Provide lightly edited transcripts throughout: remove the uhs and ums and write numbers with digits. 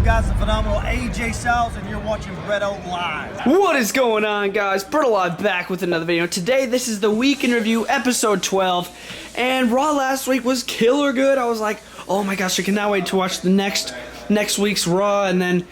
guys? The phenomenal AJ Styles, and you're watching Bretto Live. What is going on, guys? Bretto Live back with another video. Today, this is the Week in Review, episode 12, and Raw last week was killer good. I was like, oh my gosh, I cannot wait to watch the next week's Raw, and then,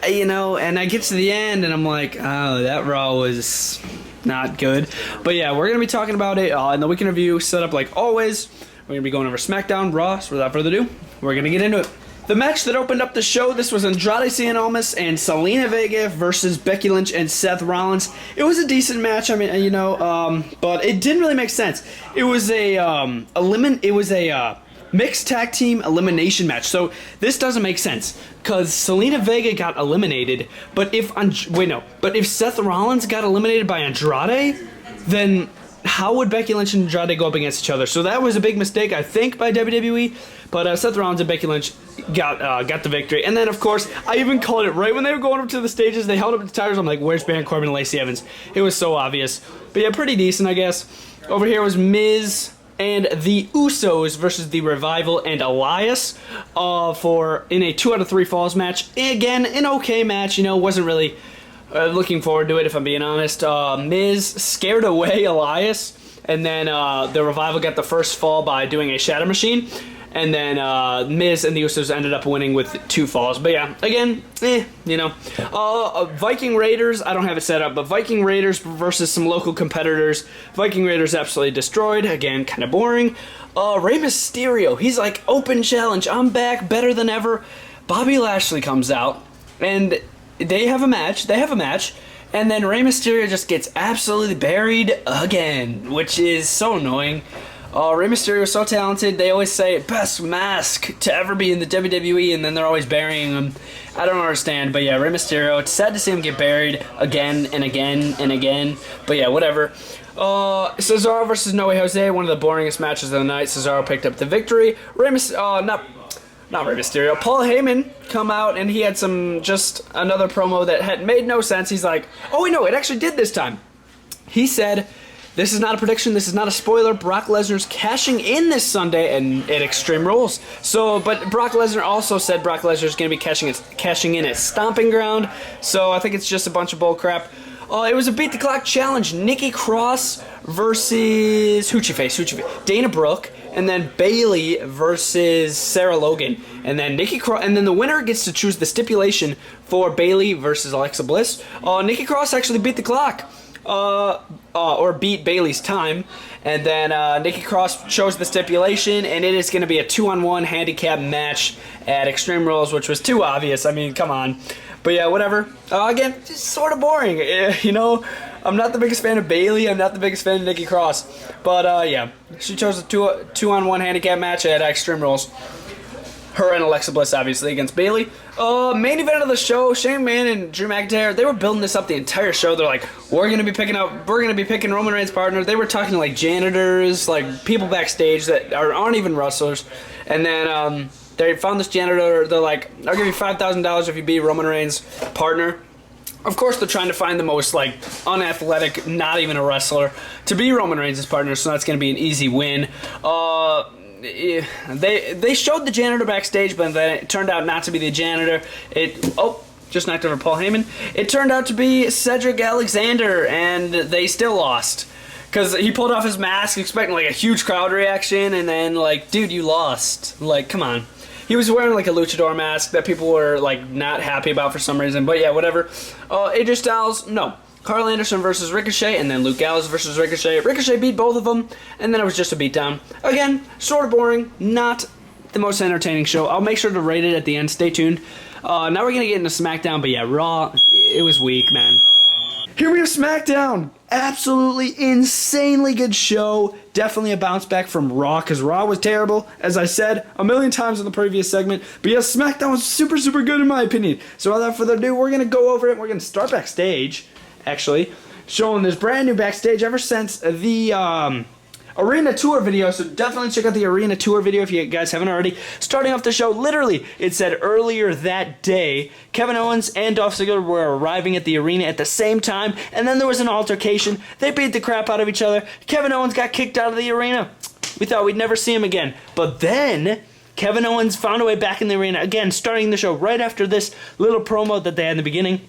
and I get to the end, and I'm like, oh, that Raw was not good. But yeah, we're going to be talking about it in the Week in Review, set up like always. We're going to be going over SmackDown, Raw, so without further ado, we're going to get into it. The match that opened up the show, this was Andreas and Selena Vega versus Becky Lynch and Seth Rollins. It was a decent match, but it didn't really make sense. It was a mixed tag team elimination match. So this doesn't make sense because Selena Vega got eliminated, but if Seth Rollins got eliminated by Andrade, then how would Becky Lynch and Andrade go up against each other? So that was a big mistake, I think, by WWE. But Seth Rollins and Becky Lynch got the victory. And then, of course, I even called it right when they were going up to the stages. They held up the titles. I'm like, where's Baron Corbin and Lacey Evans? It was so obvious. But yeah, pretty decent, I guess. Over here was Miz and the Usos versus the Revival and Elias in a 2 out of 3 falls match. Again, an okay match. Wasn't really looking forward to it, if I'm being honest. Miz scared away Elias, and then the Revival got the first fall by doing a Shatter Machine, and then Miz and the Usos ended up winning with 2 falls. But yeah, again, Viking Raiders, I don't have it set up, but Viking Raiders versus some local competitors. Viking Raiders absolutely destroyed. Again, kind of boring. Rey Mysterio, he's like, open challenge, I'm back, better than ever. Bobby Lashley comes out, and they have a match, and then Rey Mysterio just gets absolutely buried again, which is so annoying. Rey Mysterio is so talented. They always say, best mask to ever be in the WWE, and then they're always burying him. I don't understand, but yeah, Rey Mysterio, it's sad to see him get buried again and again and again, but yeah, whatever. Cesaro versus No Way Jose, one of the boringest matches of the night. Cesaro picked up the victory. Not Rey Mysterio. Paul Heyman come out, and he had just another promo that had made no sense. He's like, oh, wait, no, it actually did this time. He said, this is not a prediction, this is not a spoiler, Brock Lesnar's cashing in this Sunday at Extreme Rules. But Brock Lesnar also said Brock Lesnar's going to be cashing in at Stomping Ground, so I think it's just a bunch of bull crap. It was a Beat the Clock challenge. Nikki Cross versus Hoochie Face, Dana Brooke, and then Bayley versus Sarah Logan. And then the winner gets to choose the stipulation for Bayley versus Alexa Bliss. Nikki Cross actually beat the clock. Or beat Bayley's time, and then Nikki Cross chose the stipulation, and it is going to be a 2-on-1 handicap match at Extreme Rules, which was too obvious. I mean, come on. But yeah, whatever. Again, just sort of boring. I'm not the biggest fan of Bayley. I'm not the biggest fan of Nikki Cross. But yeah, she chose a 2-on-1 handicap match at Extreme Rules. Her and Alexa Bliss, obviously, against Bayley. Main event of the show, Shane McMahon and Drew McIntyre, they were building this up the entire show. They're like, we're gonna be picking Roman Reigns' partner. They were talking to like janitors, like people backstage that aren't even wrestlers. And then they found this janitor. They're like, I'll give you $5,000 if you be Roman Reigns' partner. Of course, they're trying to find the most like unathletic, not even a wrestler, to be Roman Reigns' partner. So that's gonna be an easy win. They showed the janitor backstage, but then it turned out not to be the janitor. Just knocked over Paul Heyman. It turned out to be Cedric Alexander, and they still lost. Because he pulled off his mask expecting like a huge crowd reaction, and then like, dude, you lost. Like, come on. He was wearing like a luchador mask that people were like not happy about for some reason, but yeah, whatever. AJ Styles, no. Carl Anderson versus Ricochet, and then Luke Gallows versus Ricochet. Ricochet beat both of them, and then it was just a beatdown. Again, sort of boring, not the most entertaining show. I'll make sure to rate it at the end. Stay tuned. Now we're going to get into SmackDown, but yeah, Raw, it was weak, man. Here we have SmackDown. Absolutely insanely good show. Definitely a bounce back from Raw, because Raw was terrible, as I said a million times in the previous segment. But yes, SmackDown was super, super good in my opinion. So without further ado, we're going to go over it. We're going to start backstage, actually, showing this brand new backstage ever since the Arena Tour video, so definitely check out the Arena Tour video if you guys haven't already. Starting off the show, literally, it said earlier that day, Kevin Owens and Dolph Ziggler were arriving at the arena at the same time, and then there was an altercation. They beat the crap out of each other. Kevin Owens got kicked out of the arena. We thought we'd never see him again. But then Kevin Owens found a way back in the arena, again, starting the show right after this little promo that they had in the beginning.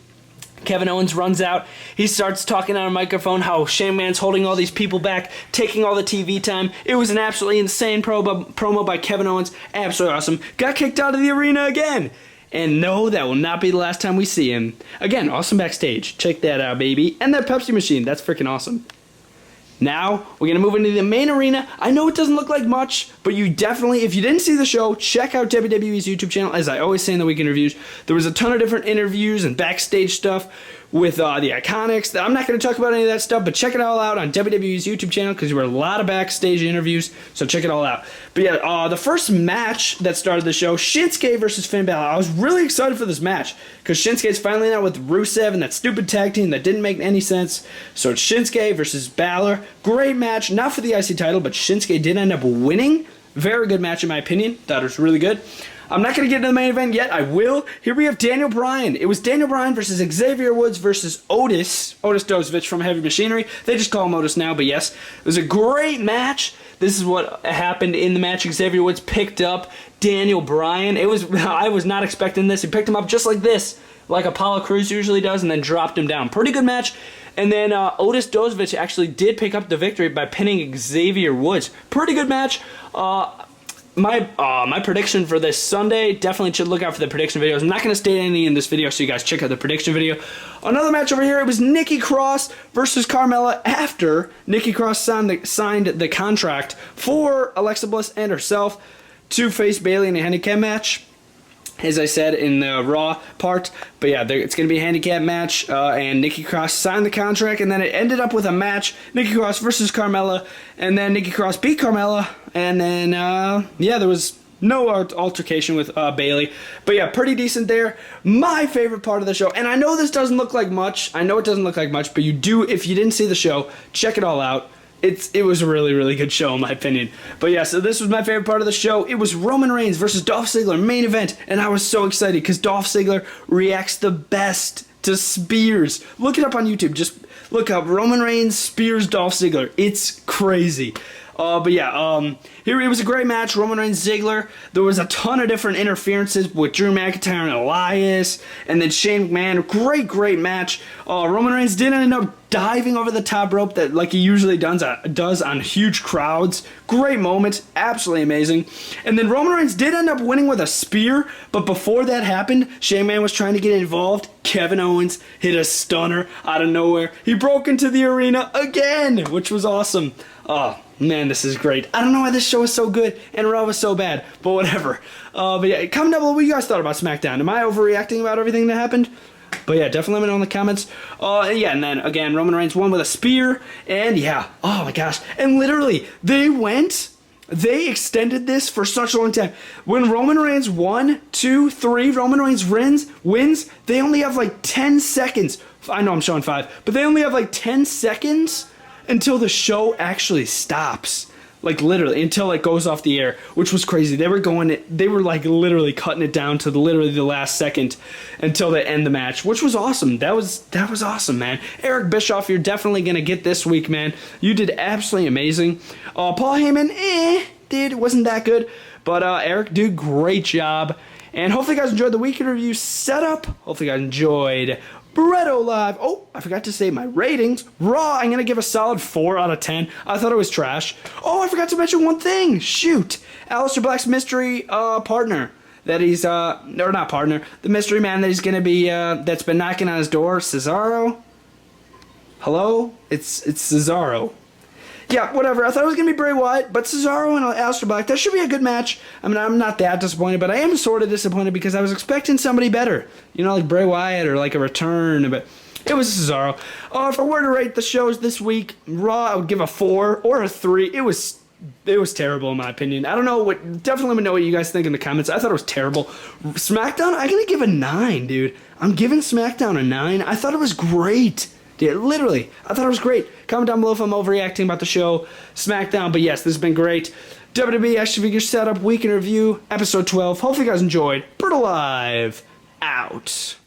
Kevin Owens runs out. He starts talking on a microphone how Shane McMahon's holding all these people back, taking all the TV time. It was an absolutely insane promo by Kevin Owens. Absolutely awesome. Got kicked out of the arena again. And no, that will not be the last time we see him. Again, awesome backstage. Check that out, baby. And that Pepsi machine. That's freaking awesome. Now, we're going to move into the main arena. I know it doesn't look like much, but you definitely, if you didn't see the show, check out WWE's YouTube channel. As I always say in the weekend reviews, there was a ton of different interviews and backstage stuff with the Iconics. I'm not going to talk about any of that stuff, but check it all out on WWE's YouTube channel because there were a lot of backstage interviews, so check it all out. But yeah, the first match that started the show, Shinsuke versus Finn Balor. I was really excited for this match because Shinsuke's finally out with Rusev and that stupid tag team that didn't make any sense. So it's Shinsuke versus Balor. Great match, not for the IC title, but Shinsuke did end up winning. Very good match in my opinion. Thought it was really good. I'm not going to get into the main event yet. I will. Here we have Daniel Bryan. It was Daniel Bryan versus Xavier Woods versus Otis Kosovich from Heavy Machinery. They just call him Otis now, but yes. It was a great match. This is what happened in the match. Xavier Woods picked up Daniel Bryan. I was not expecting this. He picked him up just like this, like Apollo Crews usually does, and then dropped him down. Pretty good match. And then Otis Kosovich actually did pick up the victory by pinning Xavier Woods. Pretty good match. My prediction for this Sunday, definitely should look out for the prediction videos. I'm not going to state anything in this video, so you guys check out the prediction video. Another match over here, it was Nikki Cross versus Carmela after Nikki Cross signed the contract for Alexa Bliss and herself to face Bayley in a handicap match, as I said in the Raw part. But yeah, it's going to be a handicap match, and Nikki Cross signed the contract, and then it ended up with a match, Nikki Cross versus Carmela, and then Nikki Cross beat Carmela, and then, yeah, there was no altercation with Bayley. But yeah, pretty decent there. My favorite part of the show, and I know this doesn't look like much, but you do, if you didn't see the show, check it all out. It was a really, really good show in my opinion. But yeah, so this was my favorite part of the show. It was Roman Reigns versus Dolph Ziggler, main event. And I was so excited because Dolph Ziggler reacts the best to spears. Look it up on YouTube. Just look up Roman Reigns spears Dolph Ziggler. It's crazy. But yeah, here it was a great match. Roman Reigns, Ziggler. There was a ton of different interferences with Drew McIntyre and Elias, and then Shane McMahon. Great match. Roman Reigns did end up diving over the top rope that like he usually does on huge crowds. Great moment, absolutely amazing. And then Roman Reigns did end up winning with a spear, but before that happened, Shane McMahon was trying to get involved. Kevin Owens hit a stunner out of nowhere. He broke into the arena again, which was awesome. Oh, man, this is great. I don't know why this show is so good and Raw was so bad, but whatever. But yeah, comment down below what you guys thought about SmackDown. Am I overreacting about everything that happened? But yeah, definitely let me know in the comments. Yeah, and then again, Roman Reigns won with a spear, and yeah, oh my gosh. And literally, they extended this for such a long time. When Roman Reigns 1, 2, 3, Roman Reigns wins, they only have like 10 seconds. I know I'm showing 5, but they only have like 10 seconds until the show actually stops. Like literally, until it goes off the air, which was crazy. They were like literally cutting it down to literally the last second until they end the match, which was awesome. That was awesome, man. Eric Bischoff, you're definitely gonna get this week, man. You did absolutely amazing. Paul Heyman, wasn't that good, but Eric, dude, great job. And hopefully you guys enjoyed the weekend review setup. Hopefully you guys enjoyed Bretto Live. Oh, I forgot to say my ratings. Raw, I'm going to give a solid 4 out of 10. I thought it was trash. Oh, I forgot to mention one thing. Shoot. Aleister Black's mystery partner. That he's, or not partner. The mystery man that he's going to be, that's been knocking on his door. Cesaro? Hello? It's Cesaro. Yeah, whatever. I thought it was going to be Bray Wyatt, but Cesaro and Aleister Black, that should be a good match. I mean, I'm not that disappointed, but I am sort of disappointed because I was expecting somebody better. You know, like Bray Wyatt or like a return, but it was Cesaro. If I were to rate the shows this week, Raw, I would give a 4 or a 3. It was terrible in my opinion. I don't know definitely let me know what you guys think in the comments. I thought it was terrible. SmackDown, I'm going to give a 9, dude. I'm giving SmackDown a 9. I thought it was great. Yeah, literally. I thought it was great. Comment down below if I'm overreacting about the show, SmackDown. But yes, this has been great. WWE Action Figure Setup Week in Review, Episode 12. Hopefully you guys enjoyed. Brutal Live, out.